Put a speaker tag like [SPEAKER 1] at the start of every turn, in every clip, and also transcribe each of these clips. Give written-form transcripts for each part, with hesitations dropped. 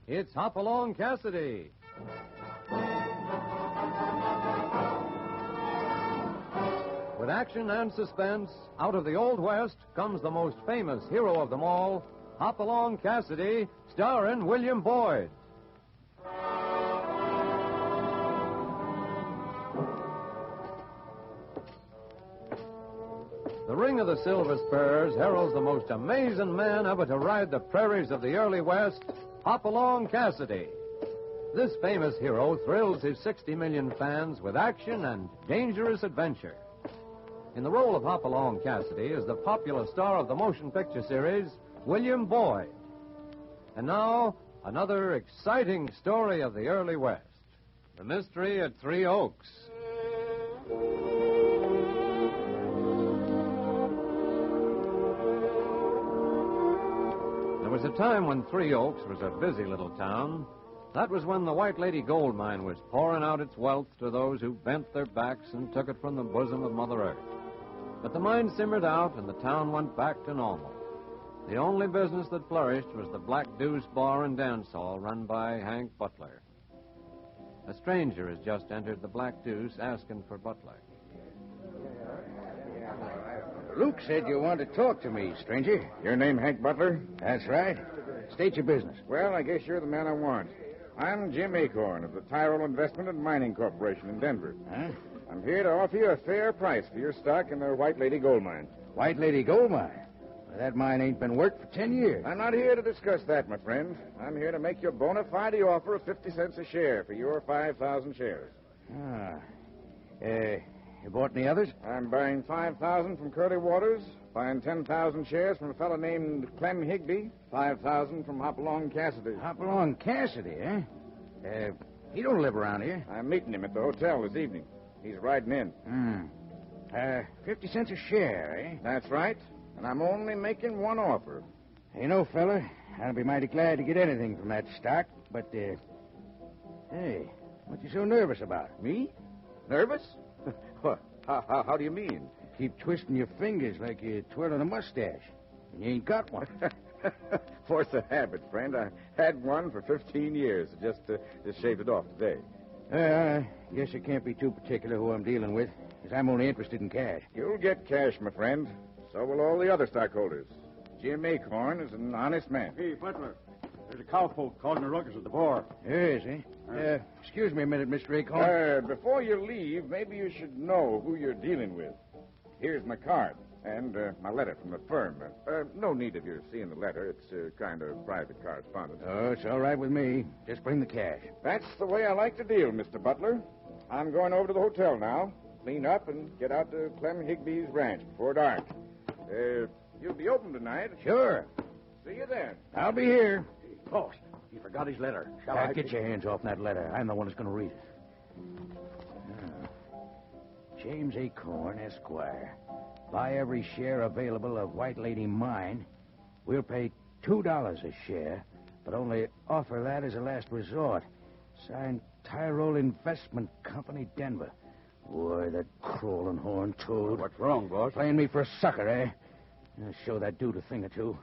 [SPEAKER 1] It's Hopalong Cassidy. With action and suspense, out of the Old West comes the most famous hero of them all, Hopalong Cassidy, starring William Boyd. The Ring of the Silver Spurs heralds the most amazing man ever to ride the prairies of the early West, Hopalong Cassidy. This famous hero thrills his 60 million fans with action and dangerous adventure. In the role of Hopalong Cassidy is the popular star of the motion picture series, William Boyd. And now, another exciting story of the early West. The Mystery at Three Oaks. There was a time when Three Oaks was a busy little town. That was when the White Lady Gold Mine was pouring out its wealth to those who bent their backs and took it from the bosom of Mother Earth. But the mine simmered out and the town went back to normal. The only business that flourished was the Black Deuce Bar and Dance Hall run by Hank Butler. A stranger has just entered the Black Deuce asking for Butler.
[SPEAKER 2] Luke said you wanted to talk to me, stranger.
[SPEAKER 3] Your name Hank Butler?
[SPEAKER 2] That's right. State your business.
[SPEAKER 3] Well, I guess you're the man I want. I'm Jim Acorn of the Tyrol Investment and Mining Corporation in Denver.
[SPEAKER 2] Huh?
[SPEAKER 3] I'm here to offer you a fair price for your stock in the White Lady Gold Mine.
[SPEAKER 2] White Lady Gold Mine? Well, that mine ain't been worked for 10 years.
[SPEAKER 3] I'm not here to discuss that, my friend. I'm here to make you a bona fide offer of 50 cents a share for your 5,000 shares.
[SPEAKER 2] You bought any others?
[SPEAKER 3] I'm buying 5,000 from Curly Waters, buying 10,000 shares from a fellow named Clem Higby, 5,000 from Hopalong Cassidy.
[SPEAKER 2] Hopalong Cassidy, eh? He don't live around here.
[SPEAKER 3] I'm meeting him at the hotel this evening. He's riding in.
[SPEAKER 2] 50 cents a share, eh?
[SPEAKER 3] That's right. And I'm only making one offer.
[SPEAKER 2] You know, fella, I'll be mighty glad to get anything from that stock, but, hey, what you so nervous about?
[SPEAKER 3] Me? Nervous? What? How do you mean?
[SPEAKER 2] You keep twisting your fingers like you're twirling a mustache, and you ain't got one.
[SPEAKER 3] Force of habit, friend. I had one for 15 years. Just shaved it off today.
[SPEAKER 2] I guess you can't be too particular who I'm dealing with, because I'm only interested in cash.
[SPEAKER 3] You'll get cash, my friend. So will all the other stockholders. Jim Acorn is an honest man.
[SPEAKER 4] Hey, Butler. There's a cowpoke causing a ruckus at the bar.
[SPEAKER 2] Yes, eh? Excuse me a minute, Mr. Acorn.
[SPEAKER 3] Before you leave, maybe you should know who you're dealing with. Here's my card and my letter from the firm. No need of your seeing the letter. It's kind of private correspondence.
[SPEAKER 2] Oh, it's all right with me. Just bring the cash.
[SPEAKER 3] That's the way I like to deal, Mr. Butler. I'm going over to the hotel now. Clean up and get out to Clem Higby's ranch before dark. You'll be open tonight?
[SPEAKER 2] Sure.
[SPEAKER 3] See you then.
[SPEAKER 2] I'll be here.
[SPEAKER 4] Boss, he forgot his letter. Shall I
[SPEAKER 2] Get your hands off that letter. I'm the one that's going to read it. James Acorn, Esquire. Buy every share available of White Lady Mine. We'll pay $2 a share, but only offer that as a last resort. Signed Tyrol Investment Company, Denver. Boy, that crawling horn toad.
[SPEAKER 4] What's wrong, boss?
[SPEAKER 2] Playing me for a sucker, eh? I'll show that dude a thing or two.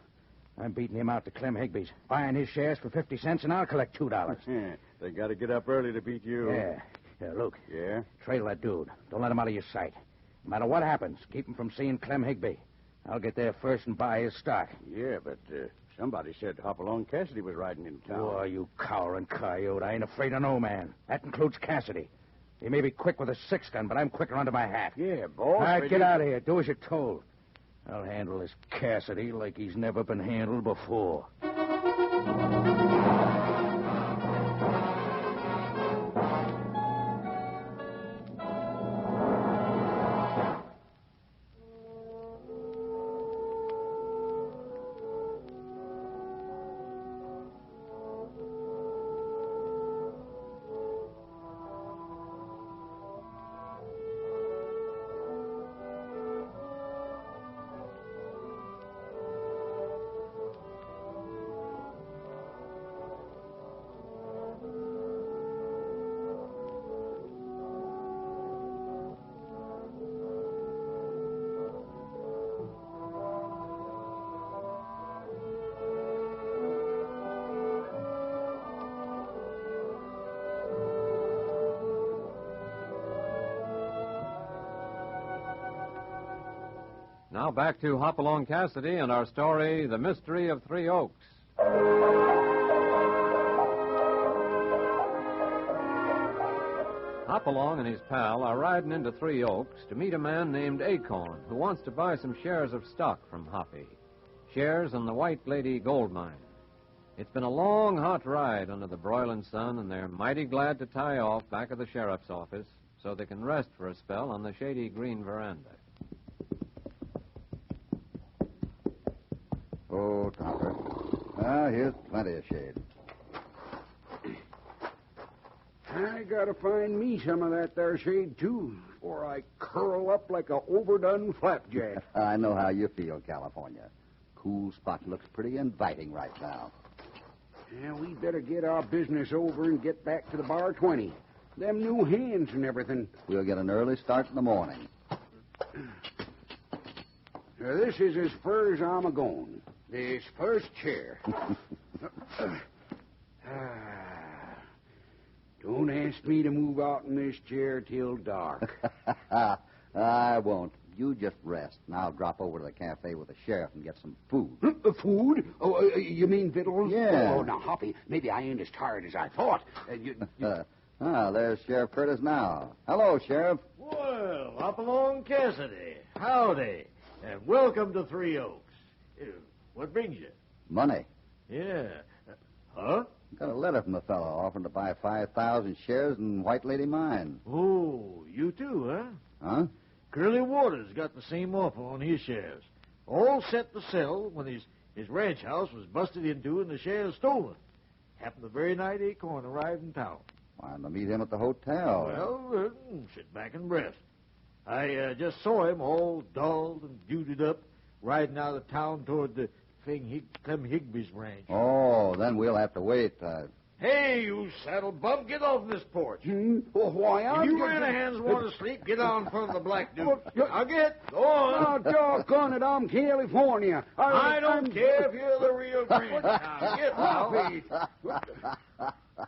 [SPEAKER 2] I'm beating him out to Clem Higby's, buying his shares for 50 cents, and I'll collect $2.
[SPEAKER 4] They got to get up early to beat you.
[SPEAKER 2] Yeah, Luke.
[SPEAKER 4] Yeah?
[SPEAKER 2] Trail that dude. Don't let him out of your sight. No matter what happens, keep him from seeing Clem Higby. I'll get there first and buy his stock.
[SPEAKER 4] Yeah, but somebody said Hopalong Cassidy was riding in town.
[SPEAKER 2] Oh, you cowering coyote. I ain't afraid of no man. That includes Cassidy. He may be quick with a six-gun, but I'm quicker under my hat.
[SPEAKER 4] Yeah, boss.
[SPEAKER 2] All right, get out of here. Do as you're told. I'll handle this Cassidy like he's never been handled before.
[SPEAKER 1] Now back to Hopalong Cassidy and our story, The Mystery of Three Oaks. Hopalong and his pal are riding into Three Oaks to meet a man named Acorn who wants to buy some shares of stock from Hoppy. Shares in the White Lady gold mine. It's been a long, hot ride under the broiling sun, and they're mighty glad to tie off back of the sheriff's office so they can rest for a spell on the shady green veranda.
[SPEAKER 5] Oh, Topper. Ah, here's plenty of shade.
[SPEAKER 6] I gotta find me some of that there shade, too, before I curl up like a overdone flapjack.
[SPEAKER 5] I know how you feel, California. Cool spot looks pretty inviting right now.
[SPEAKER 6] Yeah, we better get our business over and get back to the bar 20. Them new hands and everything.
[SPEAKER 5] We'll get an early start in the morning.
[SPEAKER 6] Now, this is as far as I'm a-going. This first chair. Don't ask me to move out in this chair till dark.
[SPEAKER 5] I won't. You just rest, and I'll drop over to the cafe with the sheriff and get some food.
[SPEAKER 6] Food? Oh, you mean victuals?
[SPEAKER 5] Yeah.
[SPEAKER 6] Oh, now, Hoppy, maybe I ain't as tired as I thought.
[SPEAKER 5] There's Sheriff Curtis now. Hello, Sheriff.
[SPEAKER 7] Well, Hopalong Cassidy. Howdy. And welcome to Three Oaks. What brings you?
[SPEAKER 5] Money.
[SPEAKER 7] Yeah. Huh?
[SPEAKER 5] Got a letter from the fellow offering to buy 5,000 shares in White Lady Mine.
[SPEAKER 7] Oh, you too, huh?
[SPEAKER 5] Huh?
[SPEAKER 7] Curly Waters got the same offer on his shares. All set to sell when his ranch house was busted into and the shares stolen. Happened the very night Acorn arrived in town.
[SPEAKER 5] Why, to meet him at the hotel.
[SPEAKER 7] Well, sit back and rest. I just saw him all dulled and duded up, riding out of town toward the Clem Higby's ranch.
[SPEAKER 5] Oh, then we'll have to wait.
[SPEAKER 7] Hey, you saddle bum, get off this porch.
[SPEAKER 6] Well, why,
[SPEAKER 7] If you ranch hands want to sleep, get out in front of the black dude. I'll get. Go on.
[SPEAKER 6] Oh, doggone it, I'm California.
[SPEAKER 7] I don't care if you're the real Green. Now, get out.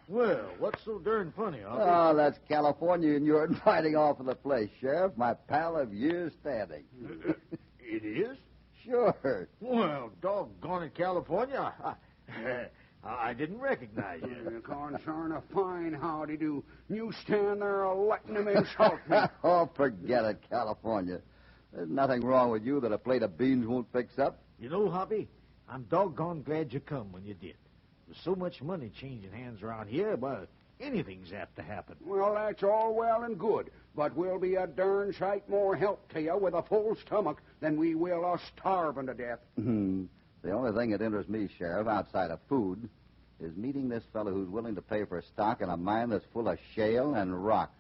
[SPEAKER 7] Well, what's so darn funny, Hoppy?
[SPEAKER 5] Oh, that's California, and you're inviting off of the place, Sheriff. My pal of years standing.
[SPEAKER 7] It is?
[SPEAKER 5] Sure.
[SPEAKER 7] Well, doggone it, California. I didn't recognize you.
[SPEAKER 6] Concern a fine howdy do. You stand there letting him insult me.
[SPEAKER 5] Oh, forget it, California. There's nothing wrong with you that a plate of beans won't fix up.
[SPEAKER 7] You know, Hoppy, I'm doggone glad you come when you did. With so much money changing hands around here, but anything's apt to happen.
[SPEAKER 6] Well, that's all well and good, but we'll be a darn sight more help to you with a full stomach than we will us starving to death.
[SPEAKER 5] The only thing that interests me, Sheriff, outside of food, is meeting this fellow who's willing to pay for stock in a mine that's full of shale and rock.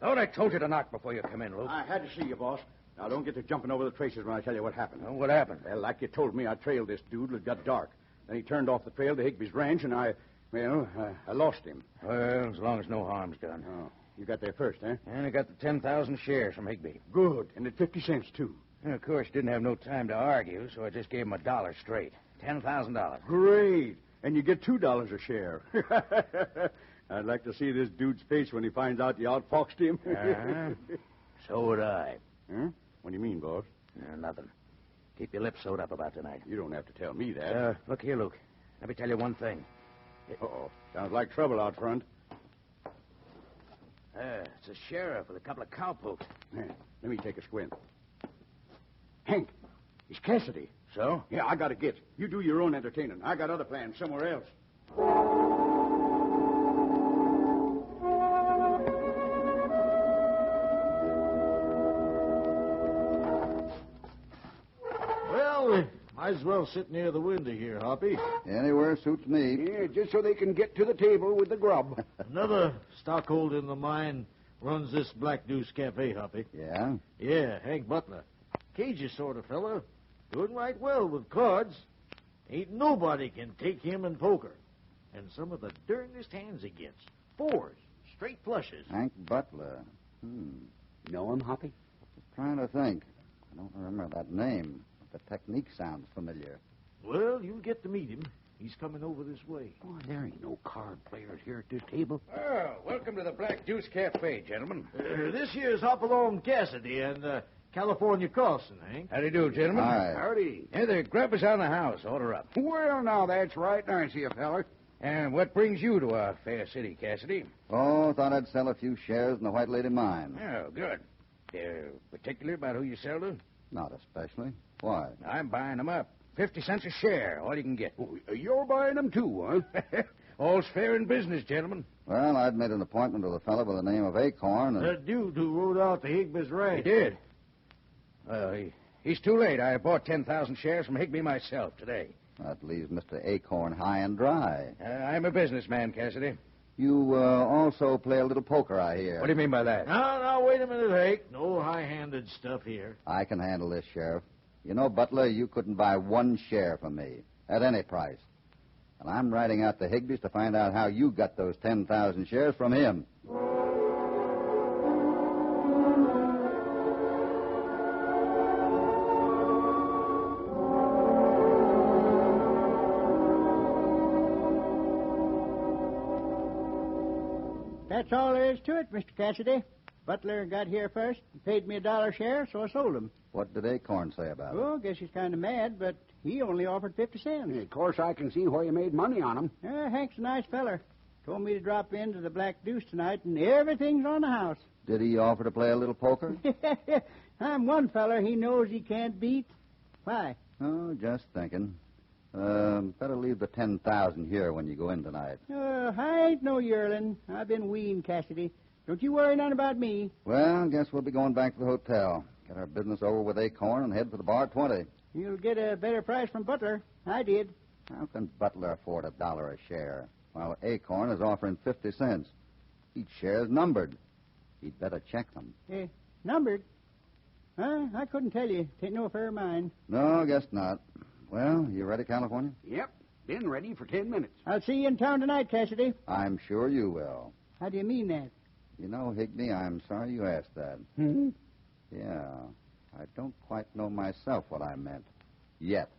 [SPEAKER 2] Thought I told you to knock before you come in, Luke.
[SPEAKER 4] I had to see you, boss. Now, don't get to jumping over the traces when I tell you what happened.
[SPEAKER 2] Well, what happened?
[SPEAKER 4] Well, like you told me, I trailed this dude till it got dark. Then he turned off the trail to Higby's ranch, and I lost him.
[SPEAKER 2] Well, as long as no harm's done.
[SPEAKER 4] Oh, you got there first, huh?
[SPEAKER 2] And I got the 10,000 shares from Higby.
[SPEAKER 4] Good. And at 50 cents, too.
[SPEAKER 2] And of course, didn't have no time to argue, so I just gave him $1 straight. $10,000.
[SPEAKER 4] Great. And you get $2 a share. I'd like to see this dude's face when he finds out you outfoxed him.
[SPEAKER 2] So would I.
[SPEAKER 4] Huh? What do you mean, boss?
[SPEAKER 2] Nothing. Keep your lips sewed up about tonight.
[SPEAKER 4] You don't have to tell me that.
[SPEAKER 2] Look here, Luke. Let me tell you one thing.
[SPEAKER 4] Uh-oh. Sounds like trouble out front.
[SPEAKER 2] It's a sheriff with a couple of cowpokes.
[SPEAKER 4] Let me take a squint. Hank, it's Cassidy.
[SPEAKER 2] So?
[SPEAKER 4] Yeah, I got a get. You do your own entertaining. I got other plans somewhere else.
[SPEAKER 7] Well, might as well sit near the window here, Hoppy.
[SPEAKER 5] Anywhere suits me.
[SPEAKER 6] Yeah, just so they can get to the table with the grub.
[SPEAKER 7] Another stockholder in the mine runs this Black Deuce Cafe, Hoppy.
[SPEAKER 5] Yeah?
[SPEAKER 7] Yeah, Hank Butler. Cagey sort of fella. Doing right well with cards. Ain't nobody can take him in poker. And some of the darnest hands he gets. Fours. Straight flushes.
[SPEAKER 5] Hank Butler.
[SPEAKER 6] Know him, Hoppy?
[SPEAKER 5] Just trying to think. I don't remember that name. The technique sounds familiar.
[SPEAKER 7] Well, you'll get to meet him. He's coming over this way.
[SPEAKER 6] Oh, there ain't no card players here at this table.
[SPEAKER 2] Well, welcome to the Black Deuce Cafe, gentlemen.
[SPEAKER 7] This here's Hopalong Cassidy and California Carlson, Hank.
[SPEAKER 2] How do you do, gentlemen?
[SPEAKER 5] Hi.
[SPEAKER 6] Howdy.
[SPEAKER 2] Yeah, the grub is on the house. Order up.
[SPEAKER 6] Well, now, that's right nice of you, feller.
[SPEAKER 2] And what brings you to our fair city, Cassidy?
[SPEAKER 5] Oh, thought I'd sell a few shares in the White Lady mine.
[SPEAKER 2] Oh, good. Particular about who you sell to?
[SPEAKER 5] Not especially. Why?
[SPEAKER 2] I'm buying them up. 50 cents a share, all you can get.
[SPEAKER 6] Oh, you're buying them too, huh?
[SPEAKER 2] All's fair in business, gentlemen.
[SPEAKER 5] Well, I'd made an appointment with a fellow by the name of Acorn, and...
[SPEAKER 7] That dude who rode out to Higby's
[SPEAKER 2] He
[SPEAKER 7] ranch.
[SPEAKER 2] did. Well, he's too late. I bought 10,000 shares from Higby myself today.
[SPEAKER 5] That leaves Mr. Acorn high and dry.
[SPEAKER 2] I'm a businessman, Cassidy.
[SPEAKER 5] You also play a little poker, I hear.
[SPEAKER 2] What do you mean by that?
[SPEAKER 7] Now, wait a minute, Hank. No high-handed stuff here.
[SPEAKER 5] I can handle this, Sheriff. You know, Butler, you couldn't buy one share from me at any price. And I'm riding out to Higby's to find out how you got those 10,000 shares from him.
[SPEAKER 8] That's all there is to it, Mr. Cassidy. Butler got here first and paid me $1 share, so I sold him.
[SPEAKER 5] What did Acorn say about it?
[SPEAKER 8] Well, guess he's kind of mad, but he only offered 50 cents.
[SPEAKER 6] Of course, I can see where you made money on them.
[SPEAKER 8] Hank's a nice feller. Told me to drop into the Black Deuce tonight, and everything's on the house.
[SPEAKER 5] Did he offer to play a little poker?
[SPEAKER 8] I'm one feller he knows he can't beat. Why?
[SPEAKER 5] Oh, just thinking. Better leave the 10,000 here when you go in tonight.
[SPEAKER 8] I ain't no yearling. I've been weaned, Cassidy. Don't you worry none about me.
[SPEAKER 5] Well, guess we'll be going back to the hotel. Get our business over with Acorn and head for the bar at 20.
[SPEAKER 8] You'll get a better price from Butler. I did.
[SPEAKER 5] How can Butler afford $1 a share, while Acorn is offering 50 cents? Each share is numbered. He'd better check them.
[SPEAKER 8] Numbered? I couldn't tell you. Tain't no affair of mine.
[SPEAKER 5] No, guess not. Well, you ready, California?
[SPEAKER 6] Yep, been ready for 10 minutes.
[SPEAKER 8] I'll see you in town tonight, Cassidy.
[SPEAKER 5] I'm sure you will.
[SPEAKER 8] How do you mean that?
[SPEAKER 5] You know, Higby, I'm sorry you asked that.
[SPEAKER 6] Hmm?
[SPEAKER 5] Yeah, I don't quite know myself what I meant. Yet.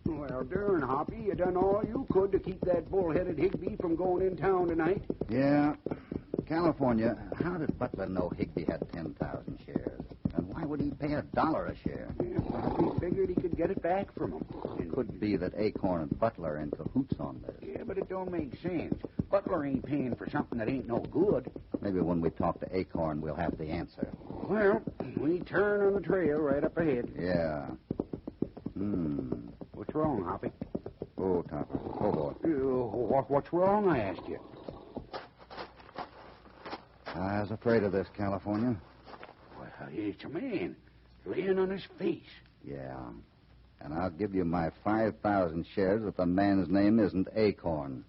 [SPEAKER 6] Well, darn, Hoppy, you done all you could to keep that bull-headed Higby from going in town tonight.
[SPEAKER 5] Yeah. California, how did Butler know Higby had 10,000 shares? And why would he pay $1 a share?
[SPEAKER 6] Yeah, Hoppy figured he could get it back from him.
[SPEAKER 5] It could be that Acorn and Butler are in cahoots on this.
[SPEAKER 6] Yeah, but it don't make sense. Butler ain't paying for something that ain't no good.
[SPEAKER 5] Maybe when we talk to Acorn, we'll have the answer.
[SPEAKER 6] Well, we turn on the trail right up ahead.
[SPEAKER 5] Yeah.
[SPEAKER 6] What's wrong, Hoppy?
[SPEAKER 5] Oh, Topper. Oh, boy.
[SPEAKER 6] What's wrong, I asked you?
[SPEAKER 5] I was afraid of this, California.
[SPEAKER 6] Well, it's a man laying on his face.
[SPEAKER 5] Yeah. And I'll give you my 5,000 shares if the man's name isn't Acorn.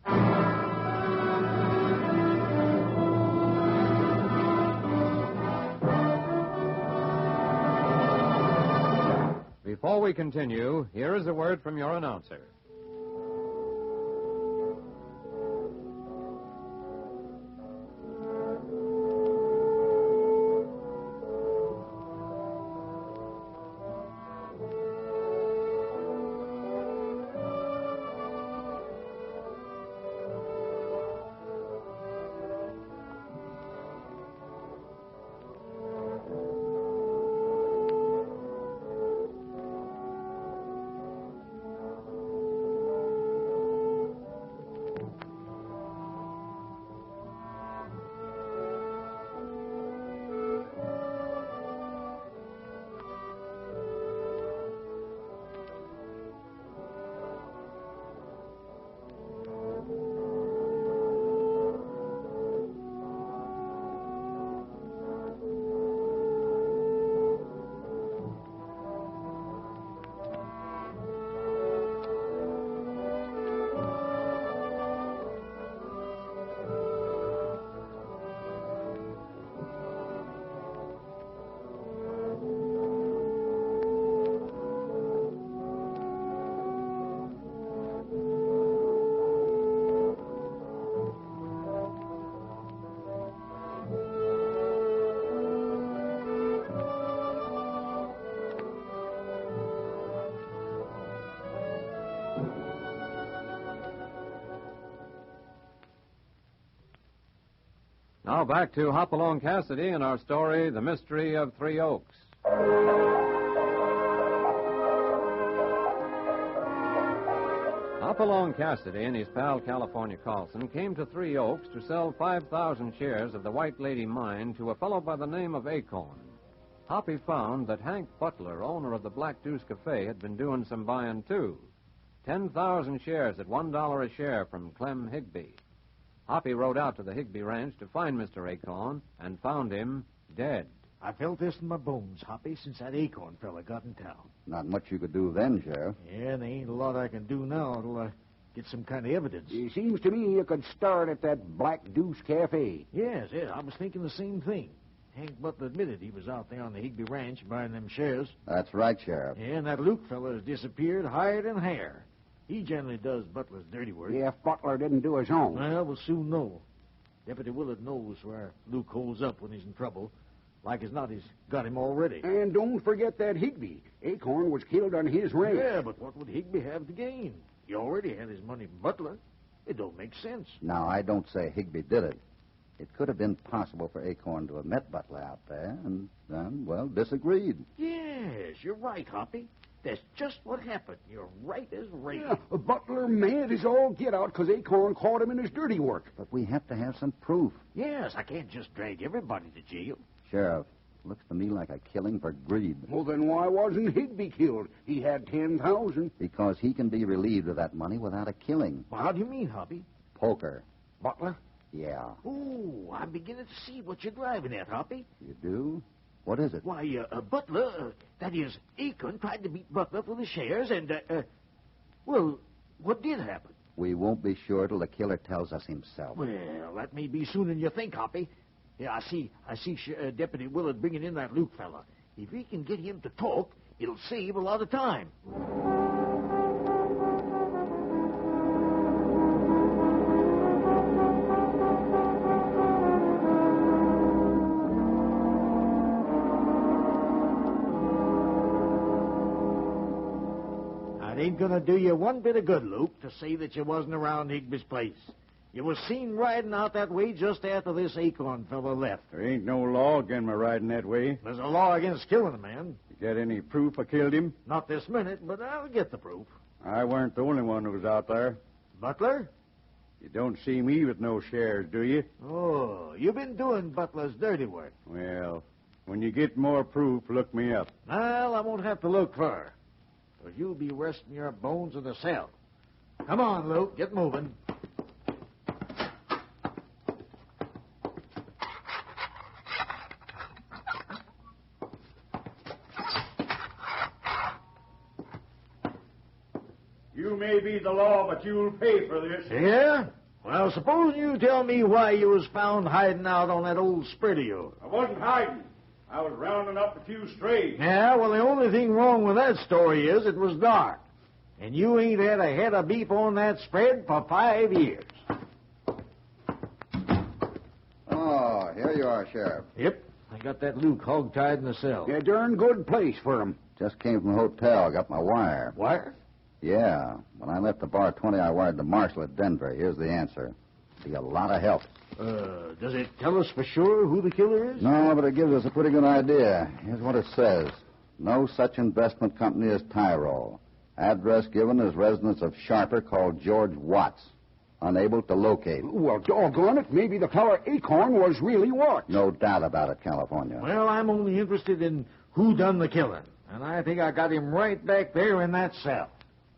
[SPEAKER 1] Before we continue, here is a word from your announcer. Now back to Hopalong Cassidy and our story, The Mystery of Three Oaks. Hopalong Cassidy and his pal California Carlson came to Three Oaks to sell 5,000 shares of the White Lady mine to a fellow by the name of Acorn. Hoppy found that Hank Butler, owner of the Black Deuce Cafe, had been doing some buying, too. 10,000 shares at $1 a share from Clem Higby. Hoppy rode out to the Higby ranch to find Mr. Acorn and found him dead.
[SPEAKER 7] I felt this in my bones, Hoppy, since that Acorn fella got in town.
[SPEAKER 5] Not much you could do then, Sheriff.
[SPEAKER 7] Yeah, there ain't a lot I can do now till get some kind of evidence.
[SPEAKER 6] It seems to me you could start at that Black Deuce Cafe.
[SPEAKER 7] Yes, I was thinking the same thing. Hank Butler admitted he was out there on the Higby ranch buying them shares.
[SPEAKER 5] That's right, Sheriff.
[SPEAKER 7] Yeah, and that Luke fella has disappeared higher than hair. He generally does Butler's dirty work.
[SPEAKER 6] Yeah, if Butler didn't do his own.
[SPEAKER 7] Well, we'll soon know. Deputy Willard knows where Luke holds up when he's in trouble. Like as not, he's got him already.
[SPEAKER 6] And don't forget that Higby. Acorn was killed on his ranch.
[SPEAKER 7] Yeah, but what would Higby have to gain? He already had his money from Butler. It don't make sense.
[SPEAKER 5] Now, I don't say Higby did it. It could have been possible for Acorn to have met Butler out there and, well, disagreed.
[SPEAKER 7] Yes, you're right, Hoppy. That's just what happened. You're right as rain.
[SPEAKER 6] Yeah, Butler mad as all get out because Acorn caught him in his dirty work.
[SPEAKER 5] But we have to have some proof.
[SPEAKER 7] Yes, I can't just drag everybody to jail.
[SPEAKER 5] Sheriff, looks to me like a killing for greed.
[SPEAKER 6] Well, then why wasn't Higby killed? He had 10,000.
[SPEAKER 5] Because he can be relieved of that money without a killing.
[SPEAKER 7] Well, how do you mean, Hoppy?
[SPEAKER 5] Poker.
[SPEAKER 6] Butler?
[SPEAKER 5] Yeah.
[SPEAKER 7] Oh, I'm beginning to see what you're driving at, Hoppy.
[SPEAKER 5] You do? What is it?
[SPEAKER 7] Why, Butler, that is, Acorn tried to beat Butler for the shares, and, well, what did happen?
[SPEAKER 5] We won't be sure till the killer tells us himself.
[SPEAKER 7] Well, that may be sooner than you think, Hoppy. Yeah, I see Deputy Willard bringing in that Luke fella. If we can get him to talk, it'll save a lot of time. It ain't gonna do you one bit of good, Luke, to say that you wasn't around Higby's place. You was seen riding out that way just after this Acorn fella left.
[SPEAKER 4] There ain't no law against my riding that way.
[SPEAKER 7] There's a law against killing a man.
[SPEAKER 4] You got any proof I killed him?
[SPEAKER 7] Not this minute, but I'll get the proof.
[SPEAKER 4] I weren't the only one who was out there.
[SPEAKER 7] Butler?
[SPEAKER 4] You don't see me with no shares, do you?
[SPEAKER 7] Oh, you've been doing Butler's dirty work.
[SPEAKER 4] Well, when you get more proof, look me up.
[SPEAKER 7] Well, I won't have to look far. Or you'll be resting your bones in the cell. Come on, Luke, get moving.
[SPEAKER 4] You may be the law, but you'll pay for this.
[SPEAKER 7] Yeah? Well, suppose you tell me why you was found hiding out on that old spread of yours.
[SPEAKER 4] I wasn't hiding. I was rounding up a few strays.
[SPEAKER 7] Yeah, well, the only thing wrong with that story is it was dark. And you ain't had a head of beef on that spread for 5 years.
[SPEAKER 5] Oh, here you are, Sheriff.
[SPEAKER 7] Yep. I got that Luke hog-tied in the cell.
[SPEAKER 6] Yeah, darn good place for him.
[SPEAKER 5] Just came from the hotel, got my wire.
[SPEAKER 7] Wire?
[SPEAKER 5] Yeah. When I left the bar at 20, I wired the marshal at Denver. Here's the answer. Be a lot of help.
[SPEAKER 7] Does it tell us for sure who the killer is?
[SPEAKER 5] No, but it gives us a pretty good idea. Here's what it says. No such investment company as Tyrol. Address given as residence of sharper called George Watts. Unable to locate.
[SPEAKER 6] Well, doggone it, maybe the fellow Acorn was really Watts.
[SPEAKER 5] No doubt about it, California.
[SPEAKER 7] Well, I'm only interested in who done the killing. And I think I got him right back there in that cell.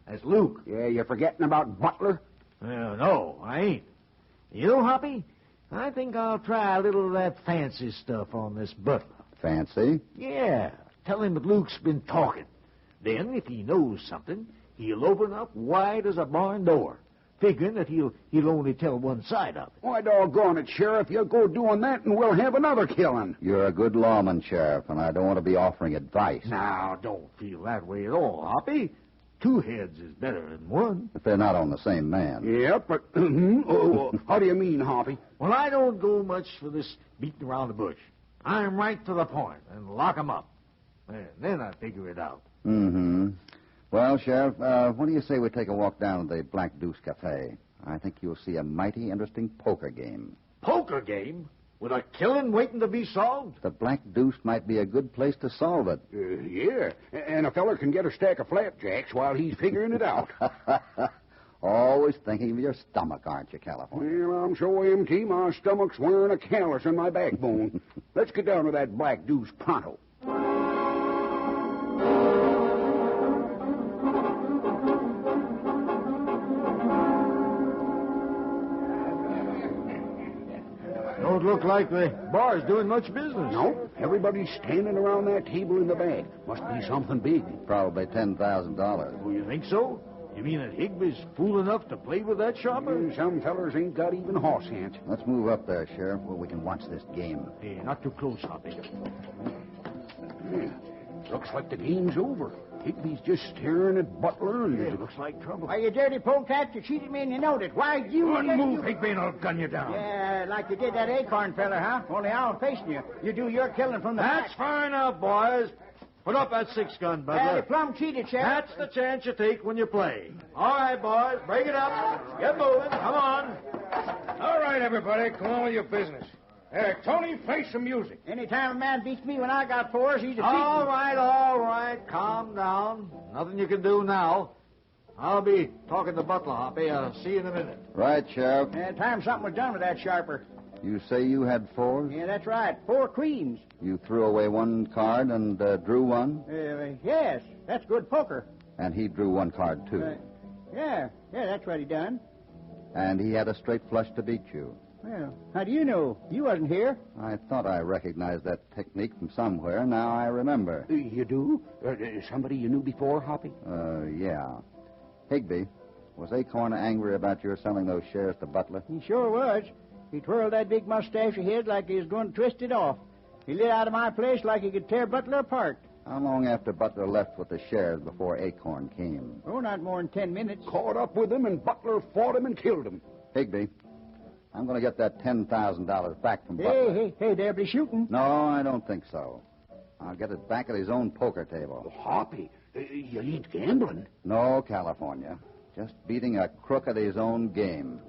[SPEAKER 7] That's Luke.
[SPEAKER 6] Yeah, you're forgetting about Butler?
[SPEAKER 7] No, I ain't. You know, Hoppy, I think I'll try a little of that fancy stuff on this Butler.
[SPEAKER 5] Fancy?
[SPEAKER 7] Yeah. Tell him that Luke's been talking. Then, if he knows something, he'll open up wide as a barn door, figuring that he'll only tell one side of it.
[SPEAKER 6] Why, doggone it, Sheriff, you go doing that and we'll have another killing.
[SPEAKER 5] You're a good lawman, Sheriff, and I don't want to be offering advice.
[SPEAKER 7] Now, don't feel that way at all, Hoppy. 2 heads is better than 1.
[SPEAKER 5] If they're not on the same man.
[SPEAKER 6] Yeah, but how do you mean, Hoppy?
[SPEAKER 7] Well, I don't go much for this beating around the bush. I'm right to the point and lock 'em up. And then I figure it out.
[SPEAKER 5] Mm-hmm. Well, Sheriff, what do you say we take a walk down to the Black Deuce Cafe? I think you'll see a mighty interesting poker game.
[SPEAKER 7] Poker game? With a killing waiting to be solved?
[SPEAKER 5] The Black Deuce might be a good place to solve it.
[SPEAKER 6] Yeah, and a feller can get a stack of flapjacks while he's figuring it out.
[SPEAKER 5] Always thinking of your stomach, aren't you, California?
[SPEAKER 6] Well, I'm so empty, my stomach's wearing a callus in my backbone. Let's get down to that Black Deuce pronto.
[SPEAKER 7] Don't look like the bar's doing much business.
[SPEAKER 6] No, everybody's standing around that table in the back. Must be something big.
[SPEAKER 5] Probably $10,000.
[SPEAKER 7] Oh, you think so? You mean that Higby's fool enough to play with that shopper?
[SPEAKER 6] Some fellers ain't got even horse hands.
[SPEAKER 5] Let's move up there, Sheriff, where we can watch this game.
[SPEAKER 7] Hey, not too close, Hoppy.
[SPEAKER 6] Yeah, looks like the game's over. Higby's just staring at Butler and...
[SPEAKER 7] Yeah, looks like trouble.
[SPEAKER 8] Why, you dirty polecat, you cheated me and you knowed it. Why, you...
[SPEAKER 6] One move, Higby, and I'll gun you down.
[SPEAKER 8] Yeah, like you did that acorn feller, huh? Only I'm facing you. You do your killing from the
[SPEAKER 7] That's
[SPEAKER 8] back.
[SPEAKER 7] far enough, boys. Put up that 6-gun,
[SPEAKER 8] Yeah, you
[SPEAKER 7] Butler.
[SPEAKER 8] plumb cheated, Sheriff.
[SPEAKER 7] That's the chance you take when you play. All right, boys, break it up. Get moving. Come on.
[SPEAKER 3] All right, everybody, come on with your business. Tony, play some music.
[SPEAKER 8] Anytime a man beats me when I got fours, he's a cheating.
[SPEAKER 7] All right. Calm down. Nothing you can do now. I'll be talking to Butler, Hoppy. I'll see you in a minute.
[SPEAKER 5] Right, Sheriff.
[SPEAKER 8] Time something was done with that sharper.
[SPEAKER 5] You say you had 4s?
[SPEAKER 8] Yeah, that's right. 4 queens.
[SPEAKER 5] You threw away 1 card and drew 1?
[SPEAKER 8] Yes, that's good poker.
[SPEAKER 5] And he drew 1 card, too.
[SPEAKER 8] Yeah, that's what he done.
[SPEAKER 5] And he had a straight flush to beat you.
[SPEAKER 8] Well, how do you know? You wasn't here.
[SPEAKER 5] I thought I recognized that technique from somewhere. Now I remember.
[SPEAKER 6] You do? Somebody you knew before, Hoppy?
[SPEAKER 5] Yeah. Higby, was Acorn angry about your selling those shares to Butler?
[SPEAKER 8] He sure was. He twirled that big mustache of his like he was going to twist it off. He lit out of my place like he could tear Butler apart.
[SPEAKER 5] How long after Butler left with the shares before Acorn came?
[SPEAKER 8] Oh, not more than 10 minutes.
[SPEAKER 6] Caught up with him, and Butler fought him and killed him.
[SPEAKER 5] Higby, I'm going to get that $10,000 back from Butler.
[SPEAKER 8] Hey, they'll be shooting.
[SPEAKER 5] No, I don't think so. I'll get it back at his own poker table.
[SPEAKER 6] Hoppy, you ain't gambling.
[SPEAKER 5] No, California. Just beating a crook at his own game.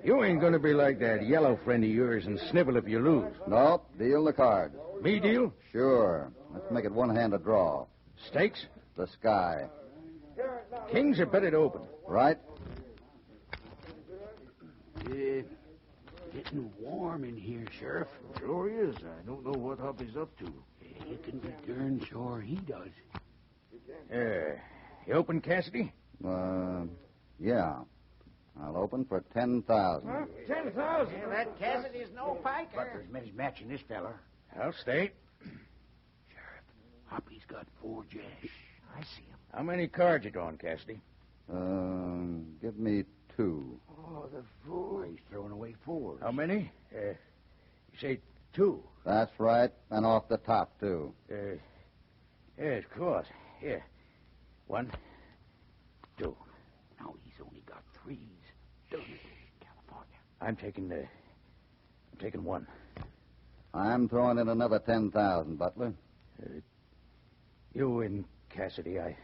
[SPEAKER 2] You ain't going to be like that yellow friend of yours and snivel if you lose.
[SPEAKER 5] Nope, deal the cards.
[SPEAKER 2] Me deal?
[SPEAKER 5] Sure. Let's make it one-handed draw.
[SPEAKER 2] Stakes?
[SPEAKER 5] The sky.
[SPEAKER 2] Kings are betted open.
[SPEAKER 5] Right?
[SPEAKER 6] Getting warm in here, Sheriff.
[SPEAKER 7] Sure is. I don't know what Hoppy's up to.
[SPEAKER 6] You can be darn sure he does.
[SPEAKER 2] You open, Cassidy?
[SPEAKER 5] Yeah. I'll open for 10,000.
[SPEAKER 7] Huh? 10,000?
[SPEAKER 8] Yeah, that Cassidy's no piker.
[SPEAKER 6] Butler's men's matching this feller.
[SPEAKER 2] I'll stay.
[SPEAKER 6] Sheriff, Hoppy's got 4 jacks.
[SPEAKER 8] I see him.
[SPEAKER 2] How many cards you drawing, Cassidy?
[SPEAKER 5] Give me 2.
[SPEAKER 8] Oh, the fool.
[SPEAKER 6] He's throwing away 4s.
[SPEAKER 2] How many? You say 2.
[SPEAKER 5] That's right, and off the top, too.
[SPEAKER 2] Yes, of course. Here. 1, 2.
[SPEAKER 6] Now he's only got 3s. California.
[SPEAKER 2] I'm taking 1.
[SPEAKER 5] I'm throwing in another 10,000, Butler.
[SPEAKER 2] You and Cassidy, I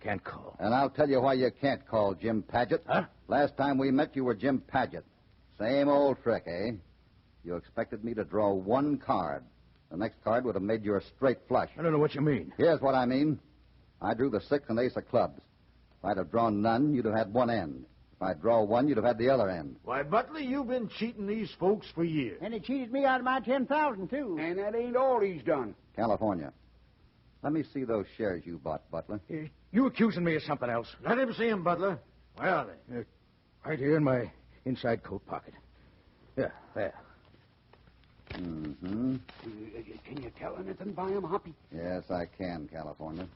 [SPEAKER 2] can't call.
[SPEAKER 5] And I'll tell you why you can't call Jim Paget.
[SPEAKER 2] Huh?
[SPEAKER 5] Last time we met, you were Jim Paget. Same old trick, eh? You expected me to draw 1 card. The next card would have made you a straight flush.
[SPEAKER 2] I don't know what you mean.
[SPEAKER 5] Here's what I mean. I drew the 6 and ace of clubs. If I'd have drawn none, you'd have had one end. If I'd draw 1, you'd have had the other end.
[SPEAKER 7] Why, Butler, you've been cheating these folks for years.
[SPEAKER 8] And he cheated me out of my 10,000, too.
[SPEAKER 6] And that ain't all he's done.
[SPEAKER 5] California. Let me see those shares you bought, Butler.
[SPEAKER 2] You accusing me of something else?
[SPEAKER 7] Let him see him, Butler. Where are they?
[SPEAKER 2] Right here in my inside coat pocket. Yeah, there.
[SPEAKER 5] Mm-hmm.
[SPEAKER 6] Can you tell anything by him, Hoppy?
[SPEAKER 5] Yes, I can, California.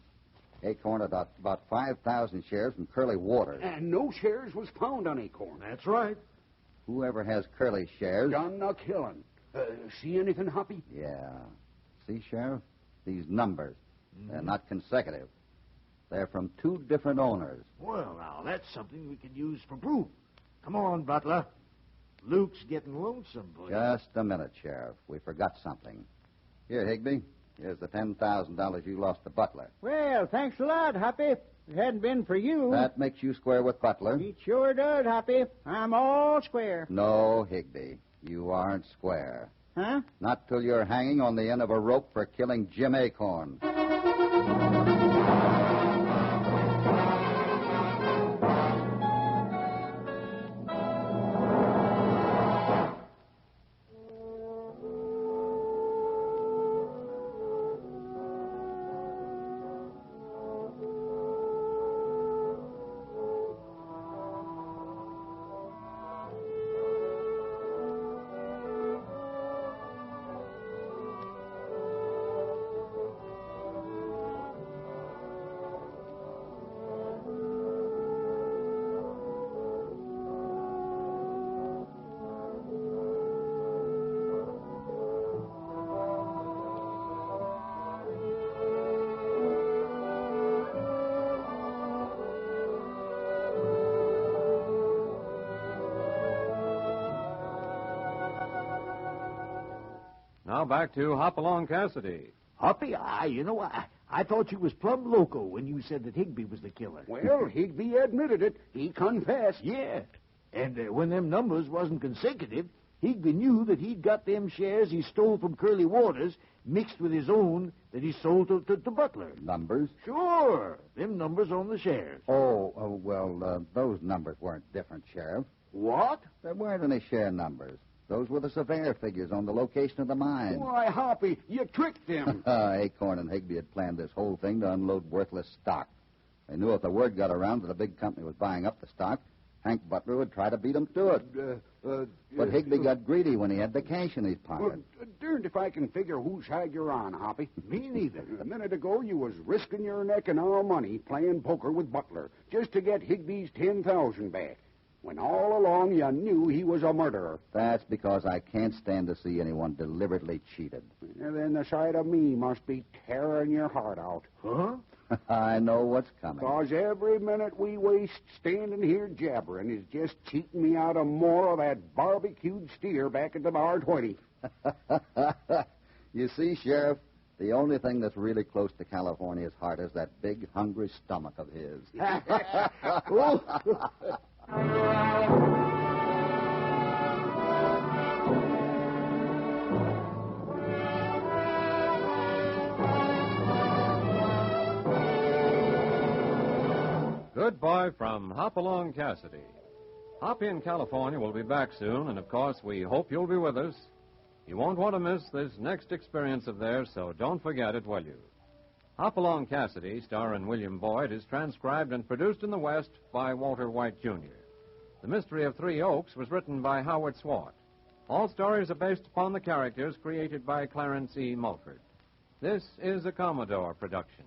[SPEAKER 5] Acorn had about 5,000 shares from Curly Waters.
[SPEAKER 6] And no shares was found on Acorn.
[SPEAKER 7] That's right.
[SPEAKER 5] Whoever has Curly shares...
[SPEAKER 6] Done a killing. See anything, Hoppy?
[SPEAKER 5] Yeah. See, Sheriff? These numbers. They're not consecutive. They're from 2 different owners.
[SPEAKER 7] Well, now, that's something we can use for proof. Come on, Butler. Luke's getting lonesome for you.
[SPEAKER 5] Just a minute, Sheriff. We forgot something. Here, Higby. Here's the $10,000 you lost to Butler.
[SPEAKER 8] Well, thanks a lot, Hoppy. If it hadn't been for you...
[SPEAKER 5] That makes you square with Butler.
[SPEAKER 8] It sure does, Hoppy. I'm all square.
[SPEAKER 5] No, Higby. You aren't square.
[SPEAKER 8] Huh?
[SPEAKER 5] Not till you're hanging on the end of a rope for killing Jim Acorn.
[SPEAKER 1] Now back to Hopalong Cassidy.
[SPEAKER 7] Hoppy, I thought you was plumb loco when you said that Higby was the killer.
[SPEAKER 6] Well, Higby admitted it. He confessed.
[SPEAKER 7] Yeah. And when them numbers wasn't consecutive, Higby knew that he'd got them shares he stole from Curly Waters mixed with his own that he sold to Butler.
[SPEAKER 5] Numbers?
[SPEAKER 7] Sure. Them numbers on the shares.
[SPEAKER 5] Those numbers weren't different, Sheriff.
[SPEAKER 6] What?
[SPEAKER 5] There weren't any share numbers. Those were the surveyor figures on the location of the mine.
[SPEAKER 6] Why, Hoppy, you tricked them.
[SPEAKER 5] Acorn and Higby had planned this whole thing to unload worthless stock. They knew if the word got around that a big company was buying up the stock, Hank Butler would try to beat him to it. But Higby got greedy when he had the cash in his pocket.
[SPEAKER 6] Darned if I can figure whose side you're on, Hoppy.
[SPEAKER 7] Me neither.
[SPEAKER 6] A minute ago, you was risking your neck and our money playing poker with Butler just to get Higby's $10,000 back. When all along you knew he was a murderer.
[SPEAKER 5] That's because I can't stand to see anyone deliberately cheated.
[SPEAKER 6] And then the sight of me must be tearing your heart out.
[SPEAKER 7] Huh?
[SPEAKER 5] I know what's coming.
[SPEAKER 6] Because every minute we waste standing here jabbering is just cheating me out of more of that barbecued steer back at the bar 20.
[SPEAKER 5] You see, Sheriff, the only thing that's really close to California's heart is that big, hungry stomach of his.
[SPEAKER 1] Goodbye from Hopalong Cassidy. Hoppy in California will be back soon, and of course, we hope you'll be with us. You won't want to miss this next experience of theirs, so don't forget it, will you? Hopalong Cassidy, starring William Boyd, is transcribed and produced in the West by Walter White, Jr. The Mystery of Three Oaks was written by Howard Swart. All stories are based upon the characters created by Clarence E. Mulford. This is a Commodore production.